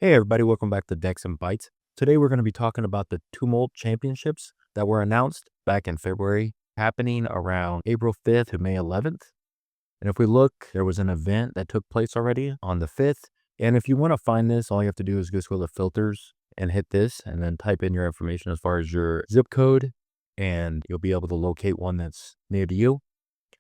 Hey everybody, welcome back to Decks and Bytes. Today we're going to be talking about the Tumult Championships that were announced back in February, happening around April 5th to May 11th. And if we look, there was an event that took place already on the 5th. And if you want to find this, all you have to do is just go to filters and hit this and then type in your information as far as your zip code, and you'll be able to locate one that's near to you.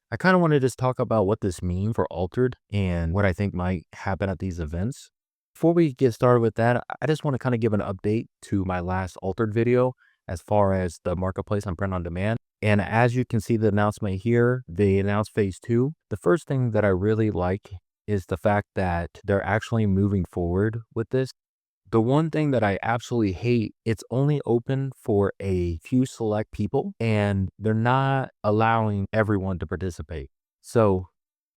I kind of want to just talk about what this means for Altered and what I think might happen at these events. Before we get started with that, I just want to kind of give an update to my last Altered video as far as the marketplace on print on demand. And as you can see the announcement here, they announced phase 2. The first thing that I really like is the fact that they're actually moving forward with this. The one thing that I absolutely hate, it's only open for a few select people and they're not allowing everyone to participate. So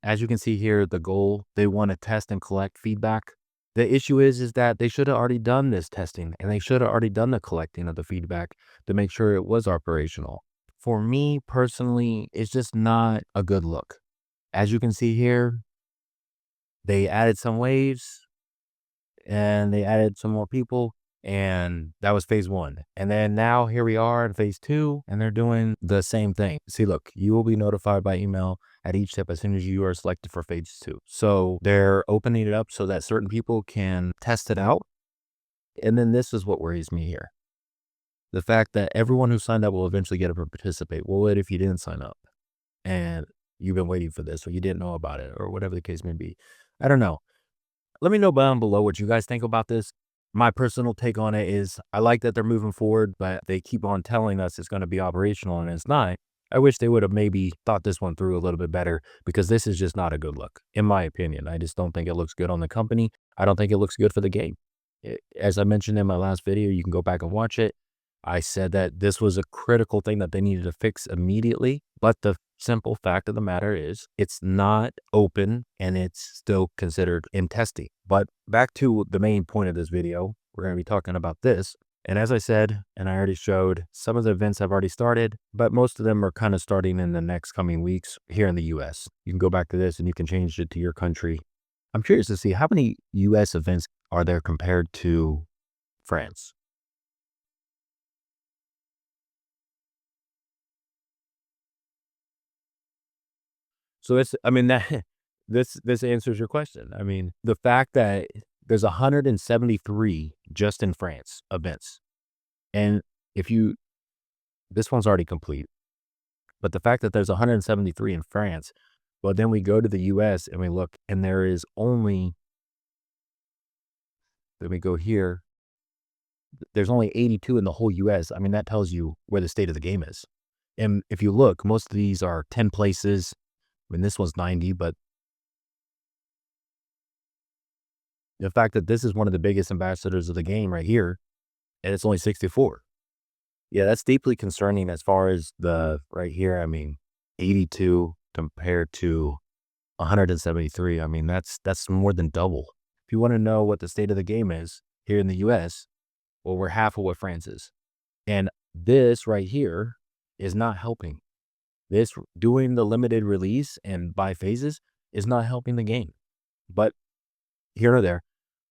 as you can see here, the goal, they want to test and collect feedback. The issue is that they should have already done this testing and they should have already done the collecting of the feedback to make sure it was operational. For me personally, it's just not a good look. As you can see here, they added some waves and they added some more people, and that was phase 1. And then now here we are in phase 2 and they're doing the same thing. See, look, you will be notified by email at each step as soon as you are selected for phase 2. So they're opening it up so that certain people can test it out. And then this is what worries me here. The fact that everyone who signed up will eventually get to participate. Well, what if you didn't sign up and you've been waiting for this, or you didn't know about it, or whatever the case may be? I don't know. Let me know down below what you guys think about this. My personal take on it is I like that they're moving forward, but they keep on telling us it's going to be operational and it's not. I wish they would have maybe thought this one through a little bit better, because this is just not a good look, in my opinion. I just don't think it looks good on the company. I don't think it looks good for the game. As I mentioned in my last video, you can go back and watch it. I said that this was a critical thing that they needed to fix immediately, but the simple fact of the matter is it's not open and it's still considered in testing. But back to the main point of this video, we're going to be talking about this. And as I said, and I already showed, some of the events have already started, but most of them are kind of starting in the next coming weeks here in the US. You can go back to this and you can change it to your country. I'm curious to see how many US events are there compared to France. So it's, I mean, that this answers your question. I mean, the fact that there's 173 just in France events. And if you, this one's already complete, but the fact that there's 173 in France, well, then we go to the US and we look and there is only, then we go here, there's only 82 in the whole US. I mean, that tells you where the state of the game is. And if you look, most of these are 10 places. I mean, this one's 90, but the fact that this is one of the biggest ambassadors of the game right here, and it's only 64. Yeah, that's deeply concerning as far as the right here. I mean, 82 compared to 173. I mean, that's more than double. If you want to know what the state of the game is here in the US, well, we're half of what France is. And this right here is not helping. This doing the limited release and by phases is not helping the game. But here or there,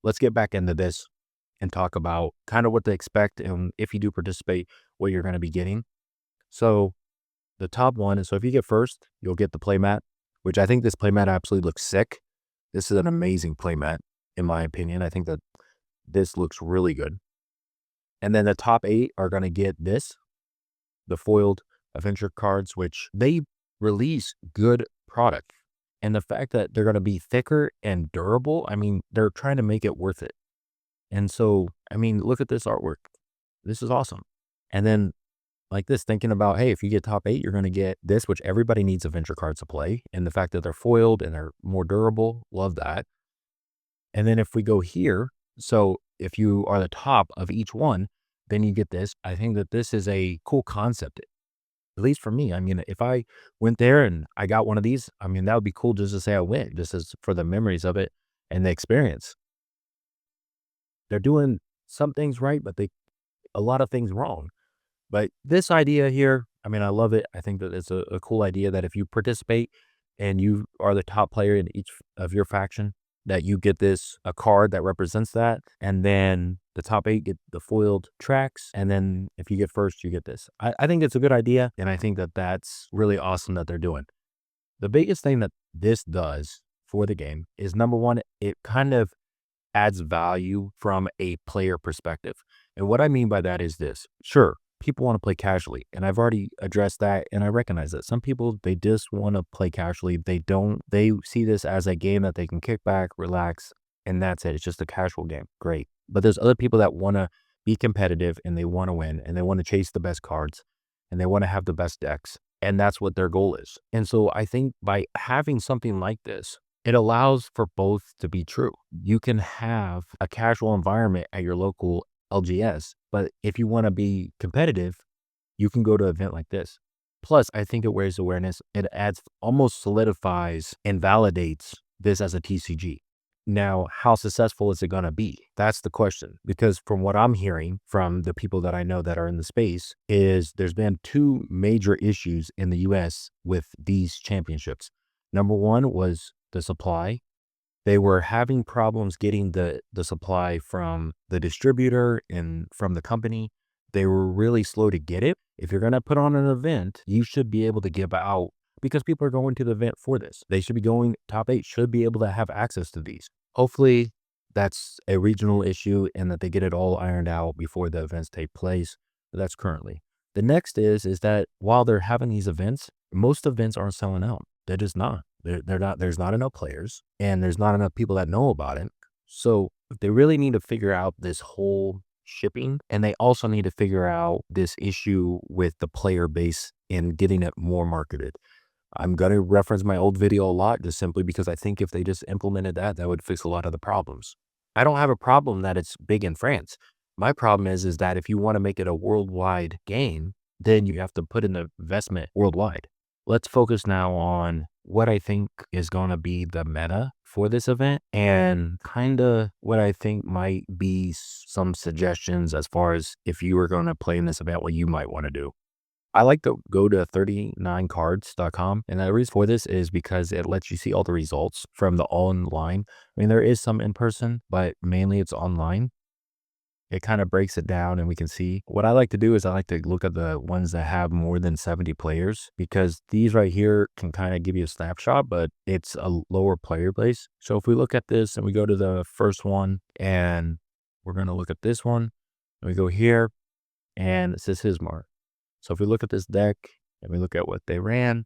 let's get back into this and talk about kind of what to expect, and if you do participate, what you're going to be getting. So the top one is, so if you get first, you'll get the playmat, which I think this playmat absolutely looks sick. This is an amazing playmat, in my opinion. I think that this looks really good. And then the top 8 are going to get this, the foiled adventure cards, which they release good product. And the fact that they're going to be thicker and durable, I mean, they're trying to make it worth it. And so, I mean, look at this artwork. This is awesome. And then like this, thinking about, hey, if you get top 8, you're going to get this, which everybody needs adventure cards to play. And the fact that they're foiled and they're more durable, love that. And then if we go here, so if you are the top of each one, then you get this. I think that this is a cool concept. At least for me, I mean, if I went there and I got one of these, I mean, that would be cool just to say I went, just as for the memories of it and the experience. They're doing some things right, but a lot of things wrong. But this idea here, I mean, I love it. I think that it's a cool idea that if you participate and you are the top player in each of your faction, that you get a card that represents that. And then the top 8 get the foiled tracks. And then if you get first, you get this. I think it's a good idea. And I think that that's really awesome that they're doing. The biggest thing that this does for the game is, number one, it kind of adds value from a player perspective. And what I mean by that is this. Sure, people want to play casually, and I've already addressed that, and I recognize that. Some people, they just want to play casually. They see this as a game that they can kick back, relax, and that's it. It's just a casual game. Great. But there's other people that want to be competitive, and they want to win, and they want to chase the best cards, and they want to have the best decks. And that's what their goal is. And so I think by having something like this, it allows for both to be true. You can have a casual environment at your local LGS, but if you want to be competitive, you can go to an event like this. Plus, I think it raises awareness. It almost solidifies and validates this as a TCG. Now, how successful is it going to be? That's the question. Because from what I'm hearing from the people that I know that are in the space, is there's been 2 major issues in the US with these championships. Number one was the supply. They were having problems getting the supply from the distributor and from the company. They were really slow to get it. If you're going to put on an event, you should be able to give out, because people are going to the event for this. They should be going, top 8 should be able to have access to these. Hopefully that's a regional issue and that they get it all ironed out before the events take place. But that's currently. The next is that while they're having these events, most events aren't selling out. They're just not. They're not. There's not enough players, and there's not enough people that know about it. So they really need to figure out this whole shipping, and they also need to figure out this issue with the player base and getting it more marketed. I'm going to reference my old video a lot, just simply because I think if they just implemented that, that would fix a lot of the problems. I don't have a problem that it's big in France. My problem is that if you want to make it a worldwide game, then you have to put in the investment worldwide. Let's focus now on what I think is going to be the meta for this event, and kind of what I think might be some suggestions as far as if you were going to play in this event, what you might want to do. I like to go to 39cards.com, and the reason for this is because it lets you see all the results from the online. I mean, there is some in person, but mainly it's online. It kind of breaks it down, and we can see. What I like to do is I like to look at the ones that have more than 70 players, because these right here can kind of give you a snapshot, but it's a lower player base. So if we look at this and we go to the first one, and we're going to look at this one, and we go here, and it says Hismar. So if we look at this deck and we look at what they ran,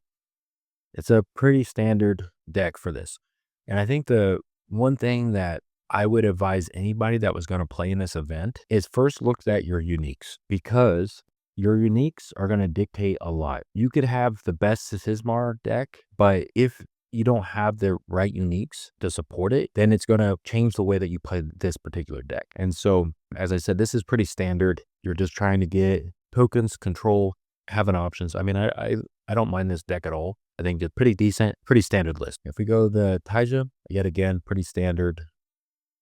it's a pretty standard deck for this. And I think the one thing that I would advise anybody that was going to play in this event is first look at your uniques, because your uniques are going to dictate a lot. You could have the best Hismar deck, but if you don't have the right uniques to support it, then it's going to change the way that you play this particular deck. And so, as I said, this is pretty standard. You're just trying to get tokens, control, having options. I mean, I don't mind this deck at all. I think it's pretty decent, pretty standard list. If we go to the Taija, yet again, pretty standard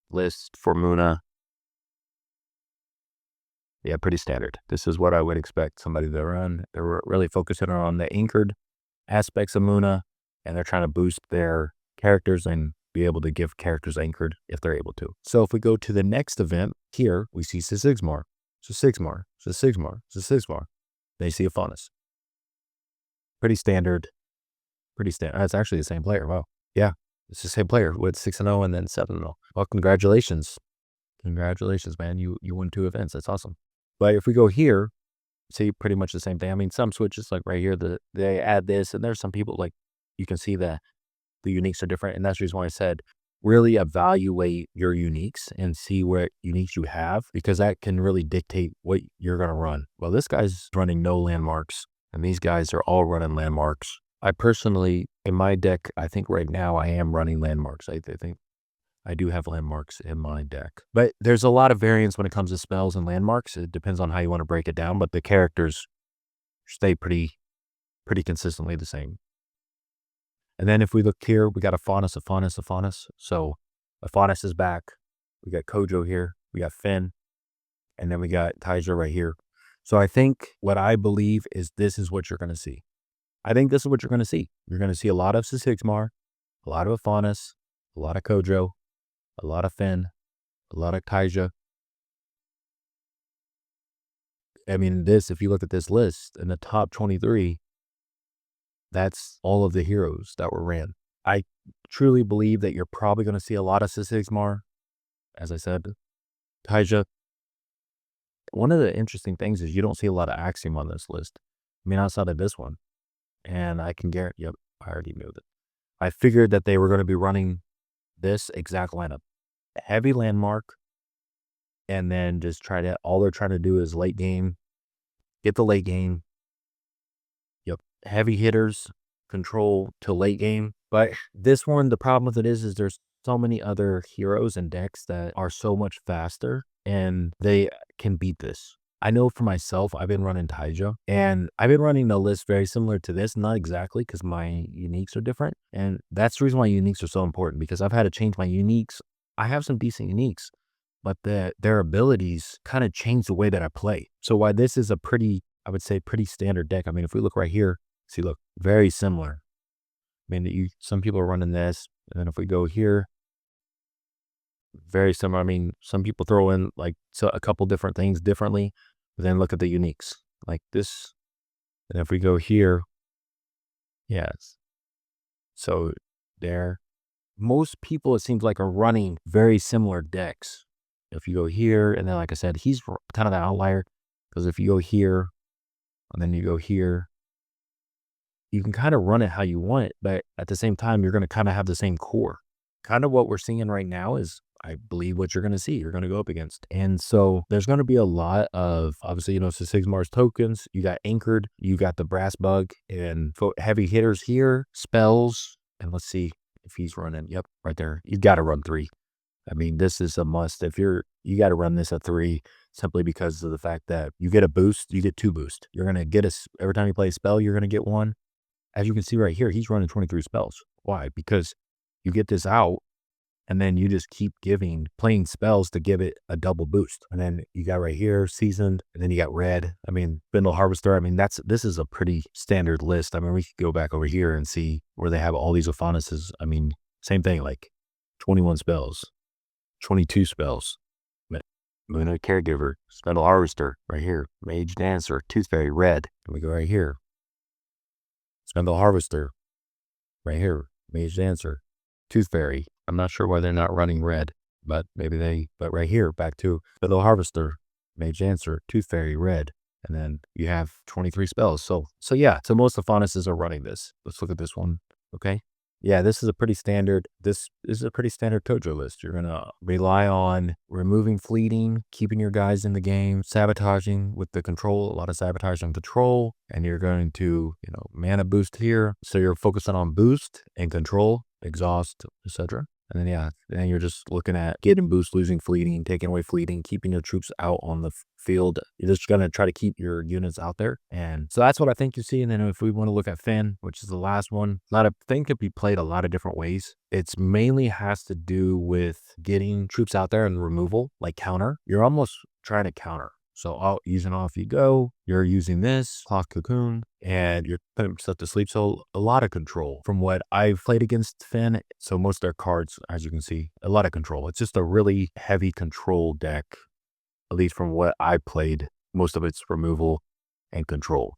list for Muna. Yeah, pretty standard. This is what I would expect somebody to run. They're really focusing on the anchored aspects of Muna, and they're trying to boost their characters and be able to give characters anchored if they're able to. So if we go to the next event, here we see Sigmar. Sigmar. Then you see a Faunus. Pretty standard. It's actually the same player. Wow. Yeah, it's the same player with 6-0 and then 7-0. Well, congratulations. Congratulations, man. You won 2 events. That's awesome. But if we go here, see pretty much the same thing. I mean, some switches like right here, they add this, and there's some people like, you can see that the uniques are different. And that's the reason why I said, really evaluate your uniques and see what uniques you have, because that can really dictate what you're going to run. Well, this guy's running no landmarks, and these guys are all running landmarks. I personally, in my deck, I think right now I am running landmarks. I think I do have landmarks in my deck. But there's a lot of variance when it comes to spells and landmarks. It depends on how you want to break it down, but the characters stay pretty consistently the same. And then if we look here, we got a Faunus. So a Faunus is back. We got Kojo here. We got Finn. And then we got Taija right here. So I think what I believe is this is what you're going to see. I think this is what you're going to see. You're going to see a lot of Sigmar, a lot of Faunus, a lot of Kojo, a lot of Finn, a lot of Taija. I mean, if you look at this list in the top 23, that's all of the heroes that were ran. I truly believe that you're probably going to see a lot of Sigmar, as I said, Taija. One of the interesting things is you don't see a lot of Axiom on this list. I mean, outside of this one. And I can guarantee, yep, I already knew that. I figured that they were going to be running this exact lineup. Heavy landmark, and then just all they're trying to do is late game, get the late game. Yep. Heavy hitters, control to late game. But this one, the problem with it is there's so many other heroes and decks that are so much faster, and they can beat this. I know for myself, I've been running Taija, and I've been running a list very similar to this, not exactly because my uniques are different. And that's the reason why uniques are so important, because I've had to change my uniques. I have some decent uniques, but their abilities kind of change the way that I play. So why this is a I would say pretty standard deck. I mean, if we look right here, see, look, very similar. I mean, some people are running this, and then if we go here, very similar. I mean, some people throw in like a couple different things differently, but then look at the uniques like this. And if we go here, yes. So there, most people, it seems like, are running very similar decks. If you go here, and then like I said, he's kind of the outlier, because if you go here, and then you go here, you can kind of run it how you want it, but at the same time, you're going to kind of have the same core. Kind of what we're seeing right now is, I believe, what you're going to see, you're going to go up against. And so there's going to be a lot of, obviously, Sigmar's tokens. You got Anchored, you got the Brass Bug, and heavy hitters here, spells. And let's see if he's running. Yep, right there. You got to run 3. I mean, this is a must. You got to run this at 3, simply because of the fact that you get a boost, you get 2 boosts. You're going to get every time you play a spell, you're going to get 1. As you can see right here, he's running 23 spells. Why? Because you get this out, and then you just keep playing spells to give it a double boost. And then you got right here, Seasoned, and then you got Red. I mean, Spindle Harvester. I mean, this is a pretty standard list. I mean, we could go back over here and see where they have all these Ophanuses. I mean, same thing, like 21 spells, 22 spells. Moonlight Caregiver, Spindle Harvester, right here. Mage Dancer, Tooth Fairy, Red. And we go right here. Spindle Harvester, right here. Mage Dancer, Tooth Fairy. I'm not sure why they're not running Red, but but right here, back to Spindle Harvester, Mage Dancer, Tooth Fairy, Red. And then you have 23 spells. So yeah, so most Ophanuses are running this. Let's look at this one, okay? Yeah, this is a pretty standard Tojo list. You're going to rely on removing fleeting, keeping your guys in the game, sabotaging with the control, a lot of sabotage and control, and you're going to, mana boost here. So you're focusing on boost and control, exhaust, etc. And then, then you're just looking at getting boost, losing fleeting, taking away fleeting, keeping your troops out on the field. You're just going to try to keep your units out there. And so that's what I think you see. And then if we want to look at Finn, which is the last one, Finn could be played a lot of different ways. It's mainly has to do with getting troops out there and removal, like counter. You're almost trying to counter. So using off you go, you're using this cloth cocoon, and you're putting stuff to sleep. So a lot of control from what I've played against Finn. So most of their cards, as you can see, a lot of control. It's just a really heavy control deck, at least from what I played. Most of it's removal and control.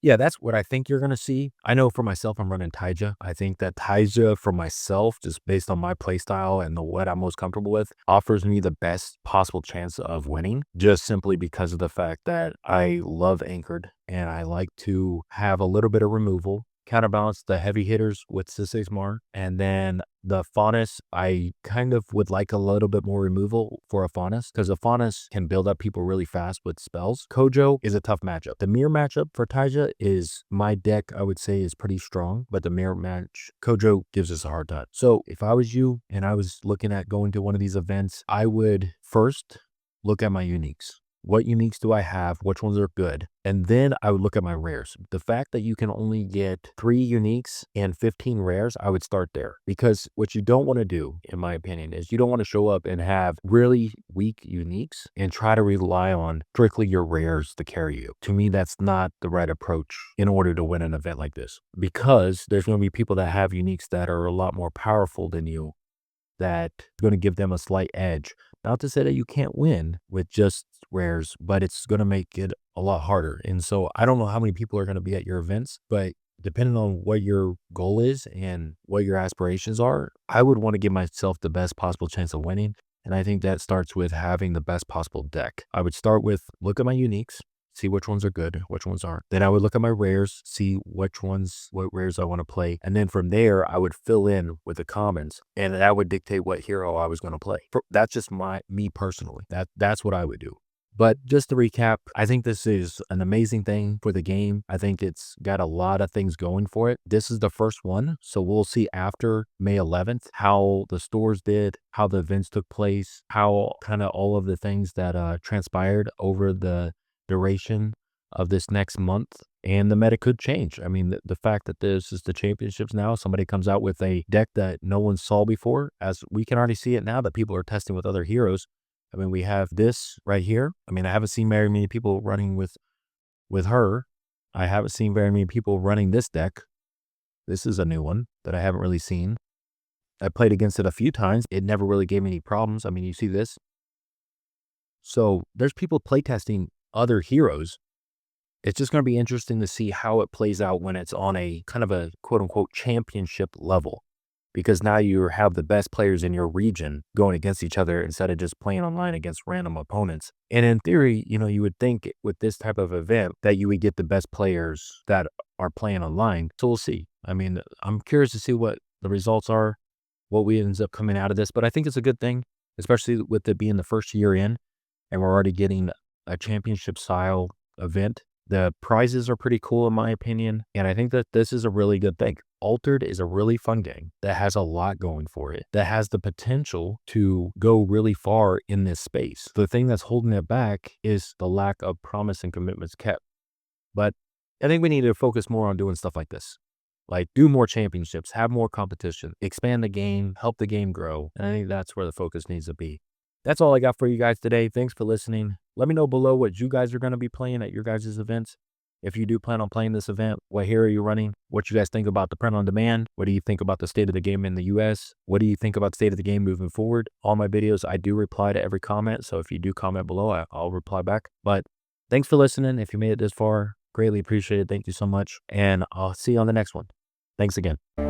Yeah, that's what I think you're going to see. I know for myself, I'm running Taija. I think that Taija, for myself, just based on my play style and what I'm most comfortable with, offers me the best possible chance of winning, just simply because of the fact that I love Anchored, and I like to have a little bit of removal, counterbalance the heavy hitters with Sigmar, and then the Faunus, I kind of would like a little bit more removal for a Faunus, because a Faunus can build up people really fast with spells. Kojo is a tough matchup. The mirror matchup for Taija is, my deck, I would say, is pretty strong, but the mirror match, Kojo gives us a hard time. So if I was you and I was looking at going to one of these events, I would first look at my uniques. What uniques do I have? Which ones are good? And then I would look at my rares. The fact that you can only get 3 uniques and 15 rares, I would start there. Because what you don't want to do, in my opinion, is you don't want to show up and have really weak uniques and try to rely on strictly your rares to carry you. To me, that's not the right approach in order to win an event like this. Because there's going to be people that have uniques that are a lot more powerful than you, that is going to give them a slight edge. Not to say that you can't win with just rares, but it's going to make it a lot harder. And so I don't know how many people are going to be at your events, but depending on what your goal is and what your aspirations are, I would want to give myself the best possible chance of winning. And I think that starts with having the best possible deck. I would start with look at my uniques, see which ones are good, which ones aren't. Then I would look at my rares, see what rares I want to play. And then from there, I would fill in with the commons, and that would dictate what hero I was going to play. That's just me personally. That's what I would do. But just to recap, I think this is an amazing thing for the game. I think it's got a lot of things going for it. This is the first one, so we'll see after May 11th how the stores did, how the events took place, how kind of all of the things that transpired over the duration of this next month. And the meta could change. I mean, the fact that this is the championships now, somebody comes out with a deck that no one saw before, as we can already see it now that people are testing with other heroes. I mean, we have this right here. I mean, I haven't seen very many people running with her. I haven't seen very many people running this deck. This is a new one that I haven't really seen. I played against it a few times. It never really gave me any problems. I mean, you see this. So there's people playtesting other heroes. It's just going to be interesting to see how it plays out when it's on a kind of a quote unquote championship level. Because now you have the best players in your region going against each other instead of just playing online against random opponents. And in theory, you would think with this type of event that you would get the best players that are playing online. So we'll see. I mean, I'm curious to see what the results are, what we ends up coming out of this. But I think it's a good thing, especially with it being the first year in, and we're already getting a championship style event. The prizes are pretty cool in my opinion, and I think that this is a really good thing. Altered is a really fun game that has a lot going for it, that has the potential to go really far in this space. The thing that's holding it back is the lack of promise and commitments kept. But I think we need to focus more on doing stuff like this. Like do more championships, have more competition, expand the game, help the game grow. And I think that's where the focus needs to be. That's all I got for you guys today. Thanks for listening. Let me know below what you guys are going to be playing at your guys' events. If you do plan on playing this event, what hero are you running? What you guys think about the print on demand? What do you think about the state of the game in the US? What do you think about the state of the game moving forward? All my videos, I do reply to every comment. So if you do comment below, I'll reply back. But thanks for listening. If you made it this far, greatly appreciate it. Thank you so much. And I'll see you on the next one. Thanks again.